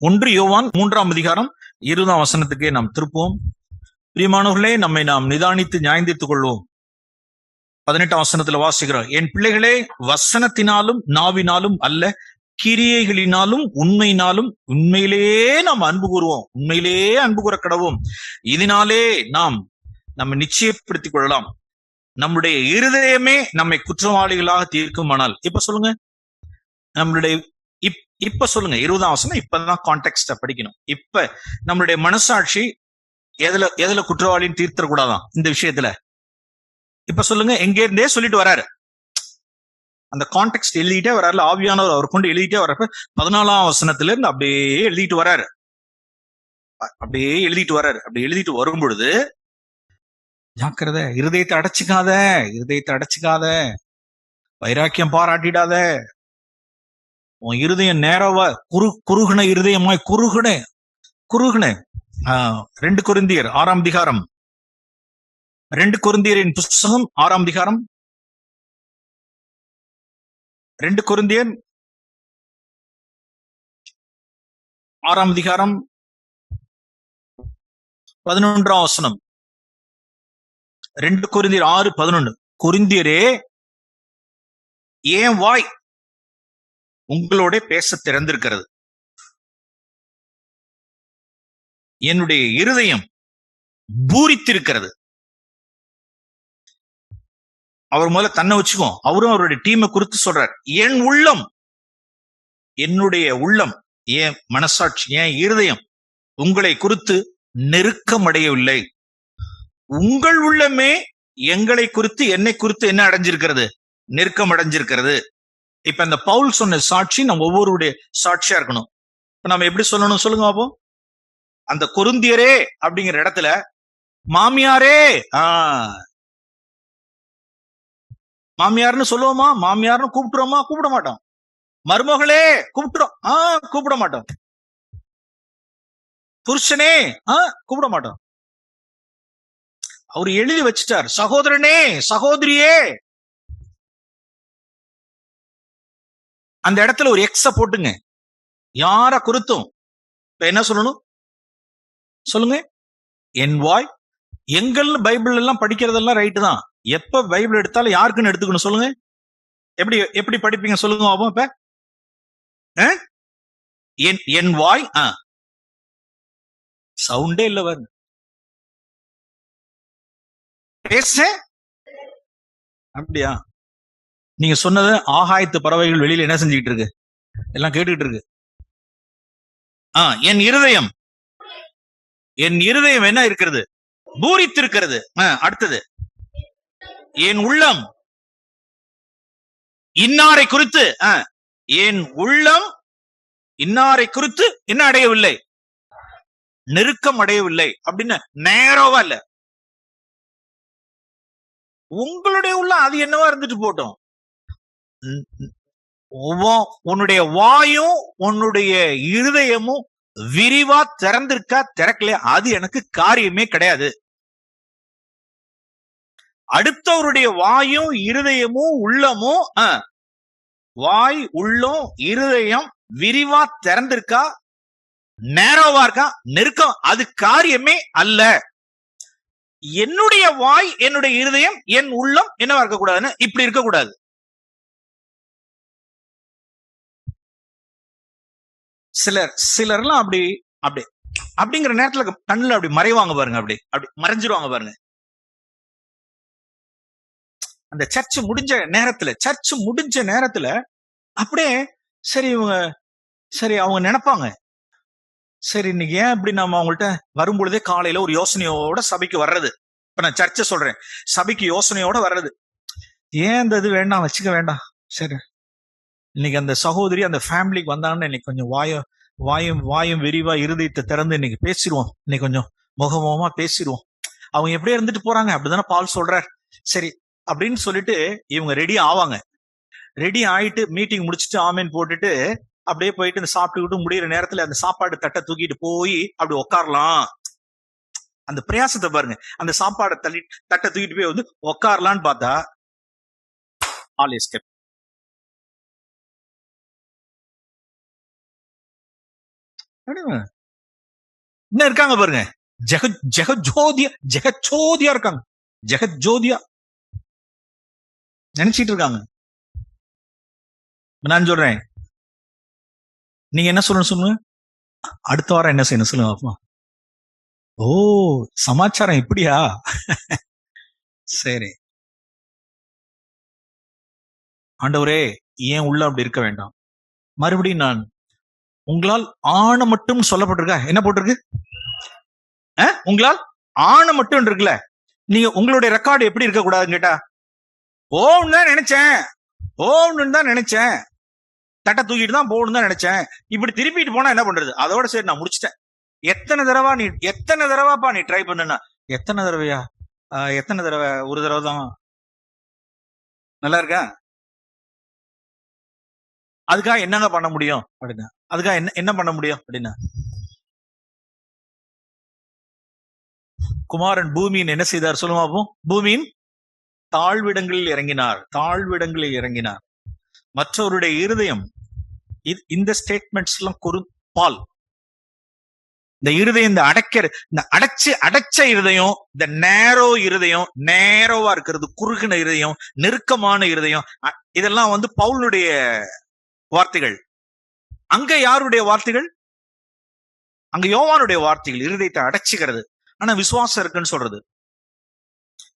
1 யோவான் 3ஆம் அதிகாரம் 20ஆம் வசனத்துக்கே நாம் திருப்புவோம். பிரியமானவர்களே, நம்மை நாம் நிதானித்து நியாயந்தித்துக் கொள்வோம். 18ஆம் வசனத்துல வாசிக்கிறோம், என் பிள்ளைகளே, வசனத்தினாலும் நாவினாலும் அல்ல, கிரியைகளினாலும் உண்மையினாலும் உண்மையிலேயே நாம் அன்பு கூறுவோம். உண்மையிலேயே அன்பு கூற கடவோம். இதனாலே நாம் நம்ம நிச்சயப்படுத்திக் கொள்ளலாம், நம்முடைய இருதயமே நம்மை குற்றவாளிகளாக தீர்க்குமானால். இப்ப சொல்லுங்க, நம்மளுடைய இப்ப சொல்லுங்க, 20ஆம் வசனம் இப்பதான் கான்டெக்ஸ்ட படிக்கணும். இப்ப நம்மளுடைய மனசாட்சி எதுல குற்றவாளின்னு தீர்த்தக்கூடாதான் இந்த விஷயத்துல. இப்ப சொல்லுங்க, எங்க இருந்தே சொல்லிட்டு வராரு, அந்த கான்டெக்ட் எழுதிட்டே வர்றாருல, ஆவியானவர் அவர் கொண்டு எழுதிட்டே வர்றப்ப 14ஆம் வசனத்துல இருந்து அப்படியே எழுதிட்டு வர்றாரு. அப்படி எழுதிட்டு வரும் பொழுது, ஜாக்கிரதை, இருதயத்தை அடைச்சிக்காத, வைராக்கியம் பாராட்டிடாத, உன் இருதயம் நேரவா குறுகுன இருதயமாய் குறுகுன 2 கொரிந்தியர் 6ஆம் அதிகாரம், 2 கொரிந்தியரின் புஸ்தகம் 6ஆம் அதிகாரம், 2 கொரிந்தியர் 6ஆம் அதிகாரம் 11ஆம் வசனம். 2 கொரிந்தியர் 6:11. கொரிந்தியரே, ஏன் வாய் உங்களோட பேச திறந்திருக்கிறது, என்னுடைய இருதயம் பூரித்திருக்கிறது. அவர் முதல்ல தன்னை வச்சுக்கோ, அவரும் அவருடைய டீமை குறித்து சொல்றார். என்னுடைய உள்ளம், என் மனசாட்சி, என் இருதயம் உங்களை குறித்து நெருக்கம் அடையவில்லை. உங்கள் உள்ளமே எங்களை குறித்து, என்னை குறித்து என்ன அடைஞ்சிருக்கிறது? நெருக்கம் அடைஞ்சிருக்கிறது. இப்ப இந்த பவுல் சொன்ன சாட்சி நம்ம ஒவ்வொருடைய சாட்சியா இருக்கணும். இப்ப நம்ம எப்படி சொல்லணும் சொல்லுங்க பாப்போம். அந்த கொரிந்தியரே அப்படிங்கிற இடத்துல மாமியாரே, மாமியார்னு சொல்லுவோமா? மாமியார்னு கூப்பிட்டுறோமா? கூப்பிட மாட்டோம். மருமகளே கூப்பிட்டுறோம், கூப்பிட மாட்டோம். புருஷனே கூப்பிட மாட்டோம். அவர் எழுதி வச்சுட்டார், சகோதரனே, சகோதரியே. அந்த இடத்துல ஒரு எக்ஸ போட்டுங்க, யார குறித்தும். இப்ப என்ன சொல்லணும் சொல்லுங்க? என் வாய். எங்கள் பைபிள் எல்லாம் படிக்கிறதெல்லாம் ரைட்டு தான். எப்ப பைபிள் எடுத்தாலும் யாருக்குன்னு எடுத்துக்கணும் சொல்லுங்க? எப்படி படிப்பீங்க சொல்லுங்க பாப்போம். இப்ப என் வாய், சவுண்டே இல்ல பாருங்க, பேச. அப்படியா? நீங்க சொன்னது ஆகாயத்து பறவைகள் வெளியில என்ன செஞ்சுக்கிட்டு இருக்கு? எல்லாம் கேட்டுக்கிட்டு இருக்கு. என் இருதயம் என்ன இருக்கிறது? பூரித்திருக்கிறது. அடுத்தது, என் உள்ளம் இன்னாரை குறித்து, என் உள்ளம் இன்னாரை குறித்து என்ன அடையவில்லை? நெருக்கம் அடையவில்லை. அப்படின்னு நேரவா இல்ல. உங்களுடைய உள்ள அது என்னவா இருந்துட்டு போட்டோம். உன்னுடைய வாயும் உன்னுடைய இருதயமும் விரிவா திறந்திருக்கா திறக்கலையா, அது எனக்கு காரியமே கிடையாது. அடுத்தவருடைய வாயும் இருதயமும் உள்ளமும், வாய் உள்ளம் இருதயம் விரிவா திறந்திருக்கா, நேரோவா இருக்கா, நெருக்கம், அது காரியமே அல்ல. என்னுடைய வாய், என்னுடைய இருதயம், என் உள்ளம் என்னவா இருக்கக்கூடாதுன்னு இப்படி இருக்கக்கூடாது. சிலர்லாம் அப்படி அப்படிங்கிற நேரத்துல கண்ணுல அப்படி மறைவாங்க பாருங்க, அப்படி மறைஞ்சிருவாங்க பாருங்க. அந்த சர்ச் முடிஞ்ச நேரத்துல அப்படியே சரி அவங்க நினைப்பாங்க, சரி இன்னைக்கு ஏன் இப்படி நம்ம அவங்கள்ட்ட வரும்பொழுதே காலையில ஒரு யோசனையோட சபைக்கு வர்றது. இப்ப நான் சர்ச்சை சொல்றேன், சபைக்கு யோசனையோட வர்றது. ஏன் இந்த இது வேண்டாம், வச்சுக்க வேண்டாம், சரி இன்னைக்கு அந்த சகோதரி அந்த ஃபேமிலிக்கு வந்தாங்கன்னு இன்னைக்கு கொஞ்சம் வாயும் விரிவா இருதயத்தை திறந்து இன்னைக்கு பேசிடுவோம், இன்னைக்கு கொஞ்சம் முகமுகமா பேசிடுவோம். அவங்க எப்படியே இருந்துட்டு போறாங்க, அப்படிதானே பால் சொல்றார். சரி அப்படின்னு சொல்லிட்டு இவங்க ரெடி ஆவாங்க. ரெடி ஆயிட்டு மீட்டிங் முடிச்சுட்டு ஆமேன் போட்டுட்டு அப்படியே போயிட்டு இந்த சாப்பிட்டுக்கிட்டு முடியிற நேரத்துல அந்த சாப்பாடு தட்டை தூக்கிட்டு போய் அப்படி உட்காரலாம். அந்த பிரயாசத்தை பாருங்க. அந்த சாப்பாடு தட்டை தூக்கிட்டு போய் வந்து உட்காரலான்னு பார்த்தா ஆல் எஸ்கேப். என்ன இருக்காங்க பாருங்க, ஜெகஜோதியா இருக்காங்க, ஜெகஜோதியா நினைச்சிட்டு இருக்காங்க. நான் சொல்றேன், நீங்க என்ன சொல்லுங்க, அடுத்த வாரம் என்ன செய்யணும் சொல்லுங்க அப்பா. ஓ, சமாச்சாரம் இப்படியா? சரி ஆண்டவரே, ஏன் உள்ள அப்படி இருக்க வேண்டாம். மறுபடியும் நான் உங்களால் ஆண மட்டும் சொல்லப்பட்டிருக்கா, என்ன போட்டிருக்கு? உங்களால் ஆண மட்டும் இருக்குல்ல. நீங்க உங்களுடைய ரெக்கார்டு எப்படி இருக்க கூடாதுன்னு கேட்டா, ஓன்னு தான் நினைச்சேன், ஓன்னு தான் நினைச்சேன், தட்டை தூக்கிட்டு தான் போகணும் தான் நினைச்சேன், இப்படி திருப்பிட்டு போனா என்ன பண்றது, அதோட சரி நான் முடிச்சிட்டேன். எத்தனை தடவைப்பா நீ ட்ரை பண்ணுனா, எத்தனை தடவையா? எத்தனை தடவை? ஒரு தடவை தான். நல்லா இருக்கா? அதுக்காக என்னங்க பண்ண முடியும் அப்படின்னா, அதுக்காக என்ன பண்ண முடியும் அப்படின்னா, குமாரன் பூமியின் என்ன செய்தார் சொல்லுமா? பூமியின் தாழ்விடங்களில் இறங்கினார். மற்றவருடைய இருதயம், இந்த ஸ்டேட்மெண்ட்ஸ் எல்லாம் பால், இந்த இருதயம், இந்த அடைச்ச இருதயம், இந்த நேரோவா இருக்கிறது, குறுகின இருதயம், நெருக்கமான இருதயம், இதெல்லாம் பவுலுடைய வார்த்தைகள். அங்க யாருடைய வார்த்தைகள்? அங்க யோவானுடைய வார்த்தைகள், இருதயத்தை அடைச்சுக்கிறது. ஆனா விசுவாசம் இருக்குன்னு சொல்றது.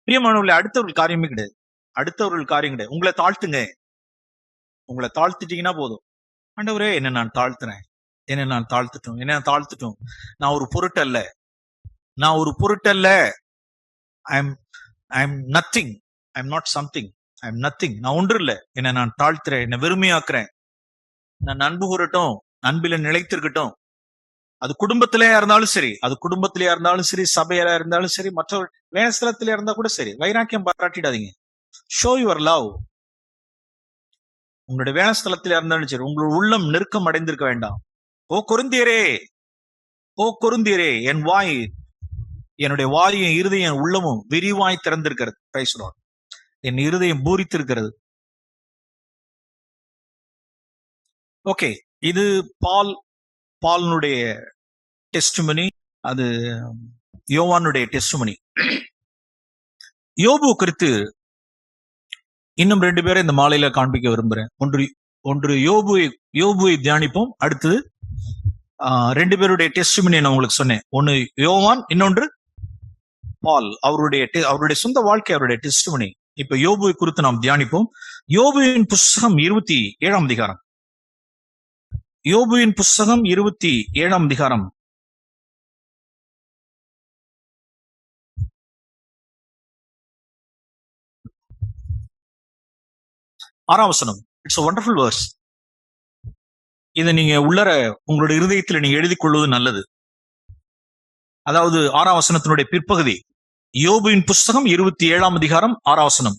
பிரியமானவர்களே, அடுத்தவர்கள் காரியம் கிடையாது. உங்களை தாழ்த்திட்டீங்கன்னா போதும். ஆண்டவரே, என்ன நான் தாழ்த்துறேன், என்ன தாழ்த்துட்டோம். நான் ஒரு பொருட்டல்ல. I am nothing. I am not something. I am nothing. நான் ஒன்று இல்லை. என்ன நான் தாழ்த்துறேன், என்ன வெறுமையாக்குறேன். நான் அன்பு கூறட்டும், அன்பில நிலைத்திருக்கட்டும். அது குடும்பத்திலேயா இருந்தாலும் சரி, சபையில இருந்தாலும் சரி, மற்ற வேணஸ்தலத்தில இருந்தா கூட சரி, வைராக்கியம் பாராட்டிடாதீங்க. Show your love. உங்களுடைய வேணஸ்தலத்தில இருந்தாலும் சரி, உங்களுடைய உள்ளம் நெருக்கம் அடைந்திருக்க வேண்டாம். ஓ கொருந்தியரே, என்னுடைய வாயும் இருதயம் உள்ளமும் விரிவாய் திறந்திருக்கிறது. Praise the Lord. என் இருதயம் பூரித்திருக்கிறது. ஓகே, இது பால்னுடைய டெஸ்டிமனி, அது யோவானுடைய டெஸ்டிமனி. யோபு குறித்து இன்னும் 2 பேரை இந்த மாலையில காண்பிக்க விரும்புறேன். ஒன்று யோபுவை தியானிப்போம். அடுத்தது 2 பேருடைய டெஸ்டிமனி நான் உங்களுக்கு சொன்னேன். ஒன்னு யோவான், இன்னொன்று பால். அவருடைய சொந்த வாழ்க்கை, அவருடைய டெஸ்டிமனி. இப்ப யோபுவை குறித்து நாம் தியானிப்போம். யோபுவின் புஸ்தகம் 27ஆம் அதிகாரம். யோபுவின் புஸ்தகம் 27ஆம் அதிகாரம். ஆறாம் வசனம். It's a wonderful verse. இதை நீங்க உங்களுடைய இருதயத்தில் நீங்க எழுதி கொள்வது நல்லது. அதாவது 6ஆம் வசனத்தினுடைய பிற்பகுதி. யோபுவின் புஸ்தகம் 27ஆம் அதிகாரம் 6ஆம் வசனம்.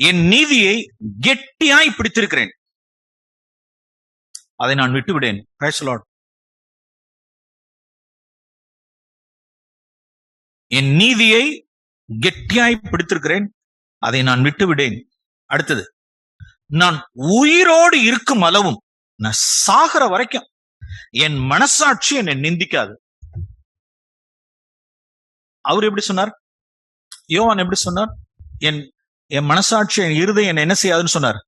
என் நீதியை கெட்டியாய் பிடித்திருக்கிறேன், அதை நான் விட்டுவிடேன். Praise the Lord. என் நீதியை கெட்டியாய் பிடித்திருக்கிறேன், அதை நான் விட்டுவிடேன். அடுத்தது, நான் உயிரோடு இருக்கும் அளவும், நான் சாகிற வரைக்கும் என் மனசாட்சி என்னை நிந்திக்காது. அவர் எப்படி சொன்னார்? யோவான் எப்படி சொன்னார்? என் மனசாட்சி, என் இருதயம் என்ன செய்யாதுன்னு சொன்னார்.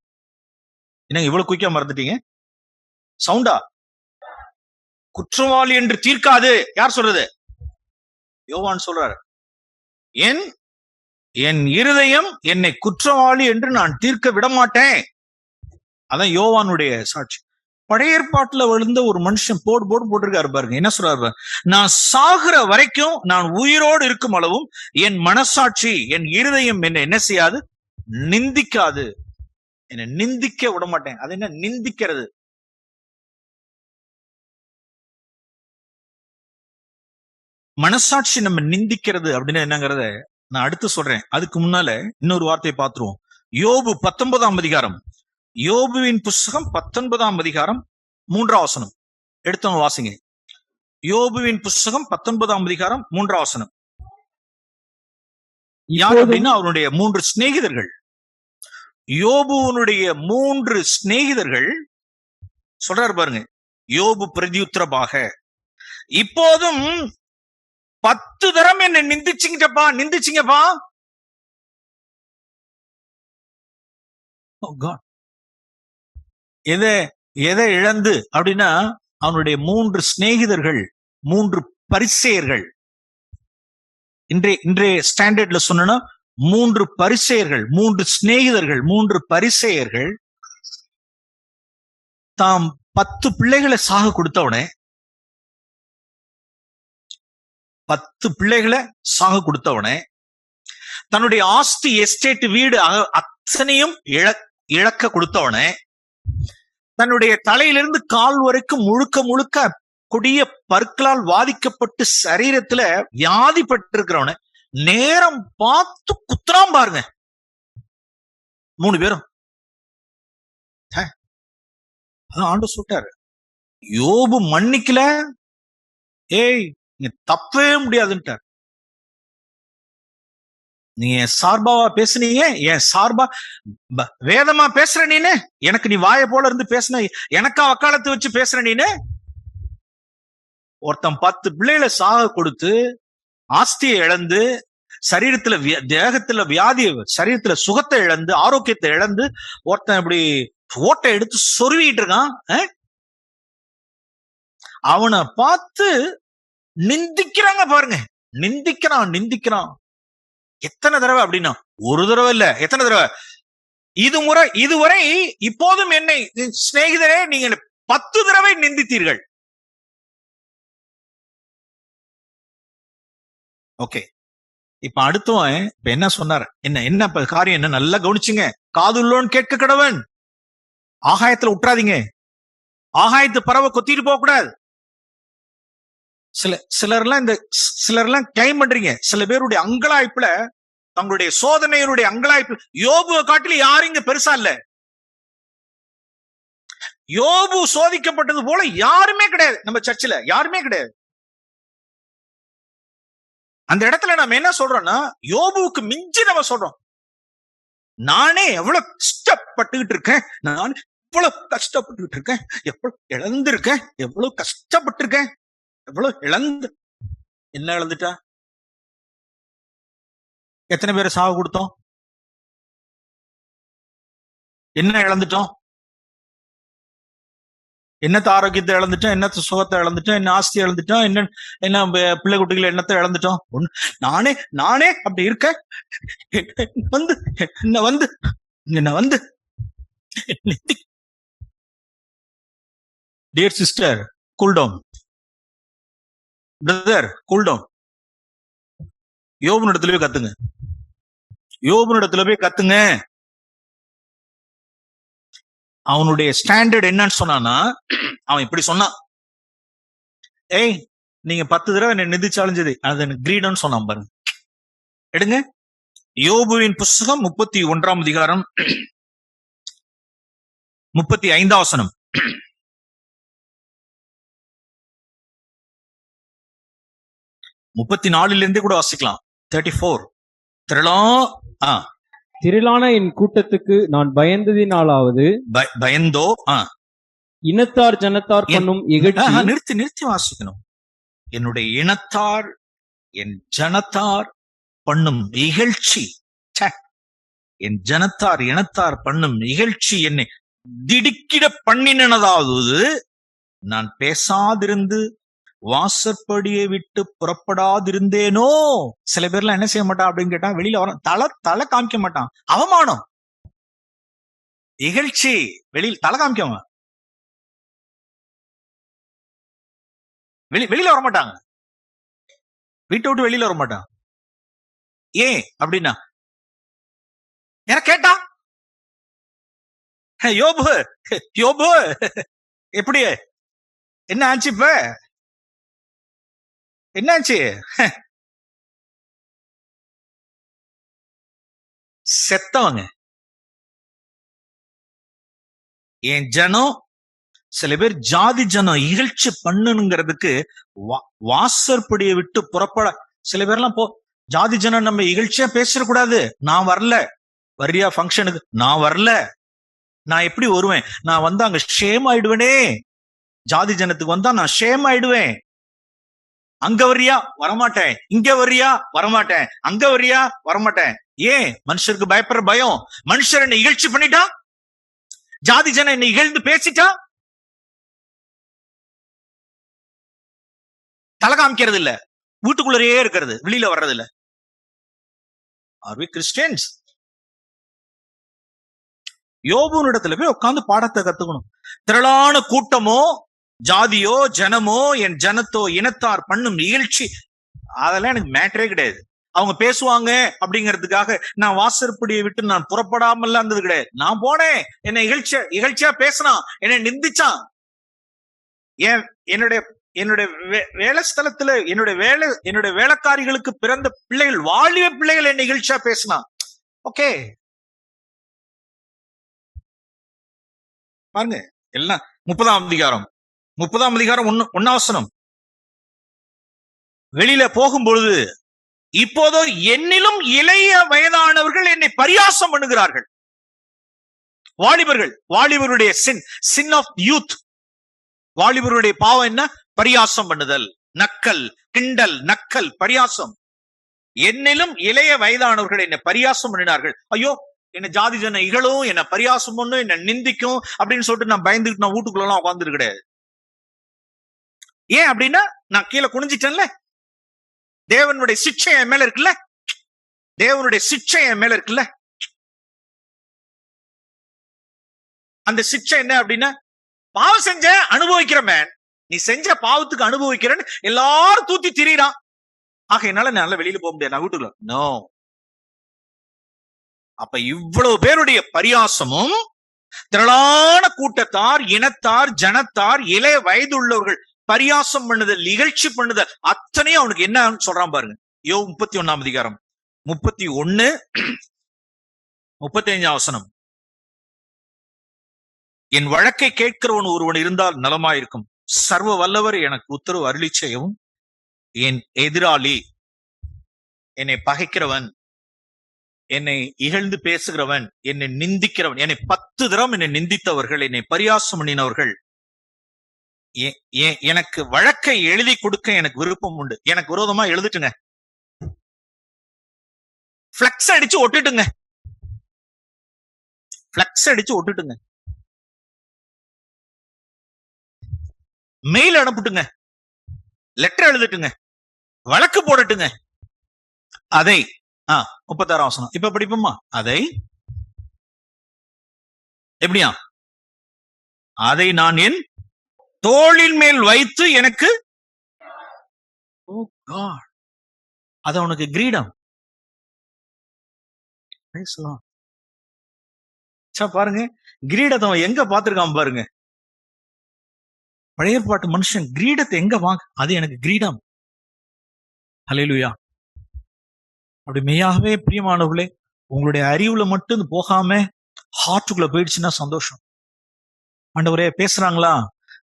என்ன இவ்வளவு குயிக்கா மறந்துட்டீங்க? சவுண்டா? குற்றவாளி என்று தீர்க்காது. யார் சொல்றது? யோவான் சொல்றாரு. என் இருதயம் என்னை குற்றவாளி என்று நான் தீர்க்க விட மாட்டேன். அதான் யோவானுடைய சாட்சி. பழைய ஏற்பாட்டுல விழுந்த ஒரு மனுஷன் போட்டிருக்காரு பாருங்க. என்ன சொல்றாரு? நான் சாகிற வரைக்கும், நான் உயிரோடு இருக்கும் அளவும் என் மனசாட்சி, என் இருதயம் என்னை என்ன செய்யாது? நிந்திக்காது. என்னை நிந்திக்க விட மாட்டேன். அது என்ன நிந்திக்கிறது? மனசாட்சி நம்ம நிந்திக்கிறது அப்படின்னு என்னங்கிறத நான் அடுத்து சொல்றேன். அதுக்கு முன்னால இன்னொரு வார்த்தையை பார்த்துருவோம். யோபு 19ஆம் அதிகாரம். யோபுவின் புஸ்தகம் 19ஆம் அதிகாரம் 3ஆம் வசனம். எடுத்தவங்க வாசிங்க. யோபுவின் புஸ்தகம் 19ஆம் அதிகாரம் 3ஆம் வசனம். யார் அப்படின்னா அவருடைய 3 சிநேகிதர்கள். யோபுவனுடைய 3 சிநேகிதர்கள் சொல்றாரு பாருங்க. யோபு பிரதியுத்தரமாக, இப்போதும் 10 தரம் என்னை நிந்திச்சிங்கப்பா. Oh God. எதை இழந்து அப்படின்னா, அவனுடைய 3 சிநேகிதர்கள், 3 பரிசேயர்கள், இன்றைய ஸ்டாண்டர்ட்ல சொன்னா 3 பரிசேயர்கள், 3 சிநேகிதர்கள், 3 பரிசேயர்கள் தாம் 10 பிள்ளைகளை சாக கொடுத்தவனே, 10 பிள்ளைகளை சாக கொடுத்தவனே, தன்னுடைய ஆஸ்தி, எஸ்டேட், வீடு அத்தனையும் இழக்க கொடுத்தவனே, தன்னுடைய தலையிலிருந்து கால் வரைக்கும் முழுக்க கொடிய பற்களால் வாதிக்கப்பட்டு சரீரத்துல வியாதிப்பட்டிருக்கிறவன நேரம் பார்த்து குத்துறான் பாருங்க. 3 பேரும் ஆண்டு சொல்லிட்டாரு, யோபு மன்னிக்கல, ஏய் நீங்க தப்பவே முடியாதுன்ட்டார். நீங்க என் சார்பாவா பேசுனீங்க, என் சார்பா வேதமா பேசுற நீனு, எனக்கு நீ வாய போல இருந்து பேசுன, எனக்கா வக்காலத்து வச்சு பேசுற நீனு. ஒருத்தன் 10 பிள்ளைகளை சாக கொடுத்து ஆஸ்தியை இழந்து, சரீரத்துல தேகத்துல வியாதியை, சரீரத்துல சுகத்தை இழந்து, ஆரோக்கியத்தை இழந்து, ஒருத்தன் இப்படி ஓட்டை எடுத்து சொருவிட்டு இருக்கான். அவனை பார்த்து நிந்திக்கிறாங்க பாருங்க. நிந்திக்கிறான். எத்தனை தடவை அப்படின்னா, ஒரு தடவை இல்ல, எத்தனை தடவை? இதுவரை இப்போதும் என்னை சிநேகிதரே நீங்க 10 தடவை நிந்தித்தீர்கள். ஓகே, இப்ப அடுத்தவன் இப்ப என்ன சொன்னார், என்ன காரியம் என்ன, நல்லா கவனிச்சுங்க. காதுள்ளோன்னு கேட்க கடவன். ஆகாயத்துல விட்டுறாதீங்க, ஆகாயத்து பறவை கொத்திட்டு போக கூடாது. சிலர்லாம் கிளைம் பண்றீங்க, சில பேருடைய அங்கலாய்ப்புல, தங்களுடைய சோதனையுடைய அங்கலாய்ப்பு, யோபுவை காட்டில யாரும் இங்க பெருசா இல்ல. யோபு சோதிக்கப்பட்டது போல யாருமே கிடையாது நம்ம சர்ச்சில், யாருமே கிடையாது. அந்த இடத்துல நம்ம என்ன சொல்றோம்னா, யோபுவுக்கு மிஞ்சி நம்ம சொல்றோம், நானே எவ்வளவு கஷ்டப்பட்டுக்கிட்டு இருக்கேன், நான் எவ்வளவு கஷ்டப்பட்டுக்கிட்டு இருக்கேன், எவ்வளவு இழந்திருக்கேன், எவ்வளவு கஷ்டப்பட்டிருக்கேன், எவ்வளவு இழந்து. என்ன இழந்துட்டா? எத்தனை பேரை சாவு கொடுத்தோம்? என்ன இழந்துட்டோம்? என்னத்த ஆரோக்கியத்தை இழந்துட்டோம், என்னத்த சுகத்தை இழந்துட்டோம், என்ன ஆஸ்தி இழந்துட்டோம், என்ன பிள்ளை குட்டிகளை என்னத்தை இழந்துட்டோம்? நானே அப்படி இருக்க வந்து dear sister, cool down. Brother, cool down. யோபுனிடத்துல போய் கத்துங்க. அவனுடைய ஸ்டாண்டர்ட் என்னன்னு சொன்னானா, அவன் இப்படி சொன்னான், ஏய் நீங்க 10 தடவை என்ன நிதிச்சாலும் சரி, அது எனக்கு கிரீடன்னு சொன்னான் பாருங்க. எடுங்க, யோபுவின் புஸ்தகம் 31ஆம் அதிகாரம் 35ஆம் வசனம். 34 இருந்தே கூட வாசிக்கலாம். 34. திரளான என் கூட்டத்துக்கு நான் பயந்ததினாலாவது, பயந்தோ இனத்தார் ஜனத்தார் பண்ணும் இகழ்ச்சி. நிறுத்தி வாசிக்கணும். என்னுடைய இனத்தார், என் ஜனத்தார் பண்ணும் இகழ்ச்சி, என் ஜனத்தார் இனத்தார் பண்ணும் இகழ்ச்சி என்னை திடுக்கிட பண்ணினதாவது, நான் பேசாதிருந்து வாசற்படியை விட்டு புறப்படாதிருந்தேனோ. சில பேர்லாம் என்ன செய்ய மாட்டான் அப்படின்னு கேட்டா, வெளியில வர தலை காமிக்க மாட்டான். அவமானம், இகழ்ச்சி, வெளியில் தலை காமிக்க வெளியில வர மாட்டாங்க, வீட்டை விட்டு வெளியில வர மாட்டான். ஏன் அப்படின்னா, என்ன கேட்டா, யோபு எப்படி, என்ன ஆச்சு, இப்ப என்னாச்சு? செத்தவங்க என் ஜனம். சில பேர் ஜாதி ஜனம் இகழ்ச்சி பண்ணணுங்கிறதுக்கு வாசற்படியை விட்டு புறப்பட, சில பேர்லாம் ஜாதி ஜனம் நம்ம இகழ்ச்சியா பேசக்கூடாது. நான் வரல, வரியா ஃபங்க்ஷனுக்கு? நான் வரல, நான் எப்படி வருவேன்? நான் அங்க ஷேம் ஆயிடுவேனே, ஜாதி ஜனத்துக்கு வந்தா நான் ஷேம் ஆயிடுவேன். அங்க வர்றியா வரமாட்டேன், இங்க வர்றியா வரமாட்டேன், அங்க வர்றியா வரமாட்டேன். ஏன்? மனுஷருக்கு பயப்படுற பயம். மனுஷர் என்னை இகழ்ச்சி பண்ணிட்டா, ஜாதி ஜனம் என்னை இகழ்ந்து பேசிட்டா, தலை காமிக்கிறது இல்ல, வீட்டுக்குள்ளேயே இருக்கிறது, வெளியில வர்றது இல்ல. Are we Christians? யோபுனிடத்துல போய் உட்கார்ந்து பாடத்தை கத்துக்கணும். திரளான கூட்டமோ ஜாதியோ ஜனமோ என் ஜனத்தோ இனத்தார் பண்ணும் இகழ்ச்சி, அதெல்லாம் எனக்கு மேட்டரே கிடையாது. அவங்க பேசுவாங்க அப்படிங்கிறதுக்காக நான் வாசற்படியை விட்டு நான் புறப்படாமல் இருந்தது கிடையாது. நான் போனேன், என்னை இகழ்ச்சியா பேசினான், என்னை நிந்திச்சான். ஏன்? என்னுடைய வேலை ஸ்தலத்துல என்னுடைய வேலைக்காரிகளுக்கு பிறந்த பிள்ளைகள், வாலிப பிள்ளைகள் என்னை இகழ்ச்சியா பேசினான். ஓகே, பாருங்க எல்லாம் 30ஆம் அதிகாரம் 1ஆம் வசனம். வெளியில போகும்பொழுது இப்போதோ என்னிலும் இளைய வயதானவர்கள் என்னை பரியாசம் பண்ணுகிறார்கள். வாலிபருடைய சின் ஆஃப் யூத், வாலிபருடைய பாவம் என்ன? பரியாசம் பண்ணுதல், நக்கல், கிண்டல், நக்கல், பரியாசம். என்னிலும் இளைய வயதானவர்கள் என்னை பரியாசம் பண்ணினார்கள். ஐயோ, என்ன ஜாதி ஜன இகழும், என்ன பரியாசம் பண்ணும், என்ன நிந்திக்கும் அப்படின்னு சொல்லிட்டு நான் பயந்துட்டு நான் வீட்டுக்குள்ள எல்லாம் உட்கார்ந்துட்டு கிடையாது. ஏன் அப்படின்னா நான் கீழே குனிஞ்சிட்டேன்ல, தேவனுடைய சிக்ஷை என் மேல இருக்குல்ல, தேவனுடைய சிக்ஷை என் மேல இருக்குல்ல. அந்த சிக்ஷை என்ன அப்படின்னா, பாவம் செஞ்ச அனுபவிக்கிறேன், நீ செஞ்ச பாவத்துக்கு அனுபவிக்கிறேன்னு எல்லாரும் தூத்தி திரியிறான். ஆக என்னால நல்லா வெளியில போக முடியாது, நான் வீட்டுக்குள்ள. நோ. அப்ப இவ்வளவு பேருடைய பரியாசமும், திரளான கூட்டத்தார், இனத்தார், ஜனத்தார், இளைய வயதுள்ளவர்கள் பரியாசம் பண்ணுதல், இகழ்ச்சி பண்ணுதல், அத்தனையும் அவனுக்கு என்ன சொல்றான் பாருங்க. யோபு 31ஆம் அதிகாரம் 31 35ஆம் வசனம். என் வழக்கை கேட்கிறவன் ஒருவன் இருந்தால் நலமாயிருக்கும். சர்வ வல்லவர் எனக்கு உத்தரவு அருளி செய்யவும், என் எதிராளி, என்னை பகைக்கிறவன், என்னை இகழ்ந்து பேசுகிறவன், என்னை நிந்திக்கிறவன், என்னை 10 தரம் என்னை நிந்தித்தவர்கள், என்னை பரியாசம் பண்ணினவர்கள், எனக்கு வழக்கை எழுதி கொடுக்க எனக்கு விருப்பம் உண்டு. எனக்கு விரோதமா எழுதிட்டுங்க, பிளக்ஸ் அடிச்சு ஒட்டுட்டுங்க, பிளக்ஸ் அடிச்சு ஒட்டுட்டுங்க, மெயில் அனுப்பிட்டுங்க, லெட்டர் எழுதிட்டுங்க, வழக்கு போடட்டுங்க. அதை 36ஆம் வசனம் இப்ப படிப்போமா? அதை எப்படியா? அதை நான் என் தோளின் மேல் வைத்து எனக்கு, அது அவனுக்கு கிரீடம். பாருங்க, கிரீடத்தை அவன் எங்க பாத்துருக்கான் பாருங்க. பழைய ஏற்பாட்டு மனுஷன் கிரீடத்தை எங்க வாங்க, அது எனக்கு கிரீடம். ஹல்லேலூயா. அப்படி மெய்யாகவே பிரியமானவர்களே, உங்களுடைய அறிவுல மட்டும் போகாம ஹார்ட்டுக்குள்ள போயிடுச்சுன்னா சந்தோஷம். ஆண்டவரே பேசுறாங்களா,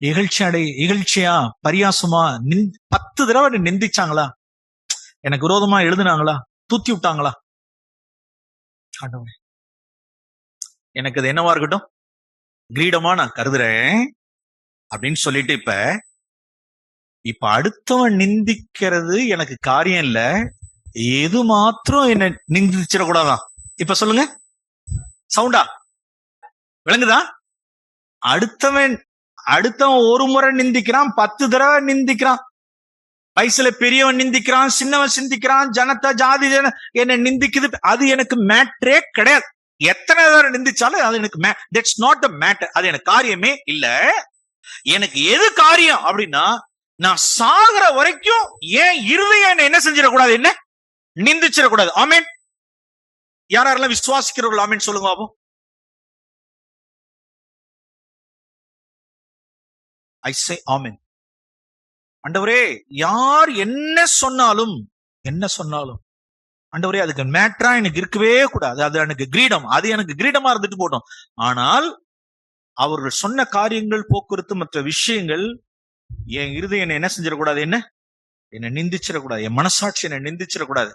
இகழ்ச்சியா பரியாசமா 10 தடவை நிந்திச்சாங்களா, எனக்கு விரோதமா எழுதுனாங்களா, தூத்தி விட்டாங்களா, ஆண்டவரே எனக்கு அது என்னவா இருக்கட்டும், கிரீடமா நான் கருதுறேன் அப்படின்னு சொல்லிட்டு, இப்ப அடுத்தவன் நிந்திக்கிறது எனக்கு காரியம் இல்ல, எது மாத்திரம் என்ன நிந்திச்சிடக்கூடாதான். இப்ப சொல்லுங்க, சவுண்டா விளங்குதா? அடுத்தவன் ஒரு முறை நிந்திக்கிறான், 10 தடவை நிந்திக்கிறான், வயசுல பெரியவன் நிந்திக்கிறான், சின்னவன் சிந்திக்கிறான், ஜனத்தா ஜாதி ஜன என்ன நிந்திக்குது, அது எனக்கு மேட்டரே கிடையாது. எத்தனை தடவை நிந்திச்சாலும் அது எனக்கு தட்ஸ் நாட் த மேட்டர், அது எனக்கு காரியமே இல்ல. எனக்கு எது காரியம் அப்படின்னா, நான் சாகுற வரைக்கும் ஏன் இருதயம் என்ன செஞ்சிடக்கூடாது, என்ன நிந்திச்சிடக்கூடாது. ஆமென். யாரெல்லாம் விசுவாசிக்கிறவர்கள் ஆமென் சொல்லுங்க பாப்போம். I say amen. ஆண்டவரே, யார் என்ன சொன்னாலும் ஆண்டவரே, அதுக்கு மேட்டரா எனக்கு இருக்கவே கூடாது, அது எனக்கு கிரீடம், அது எனக்கு கிரீடமா இருந்துட்டு போட்டோம். ஆனால் அவர்கள் சொன்ன காரியங்கள், போக்குவரத்து, மற்ற விஷயங்கள் என் இருதயம் என்ன செஞ்சிடக்கூடாது, என்ன நிந்திச்சிடக்கூடாது, என் மனசாட்சி என்ன நிந்திச்சிடக்கூடாது.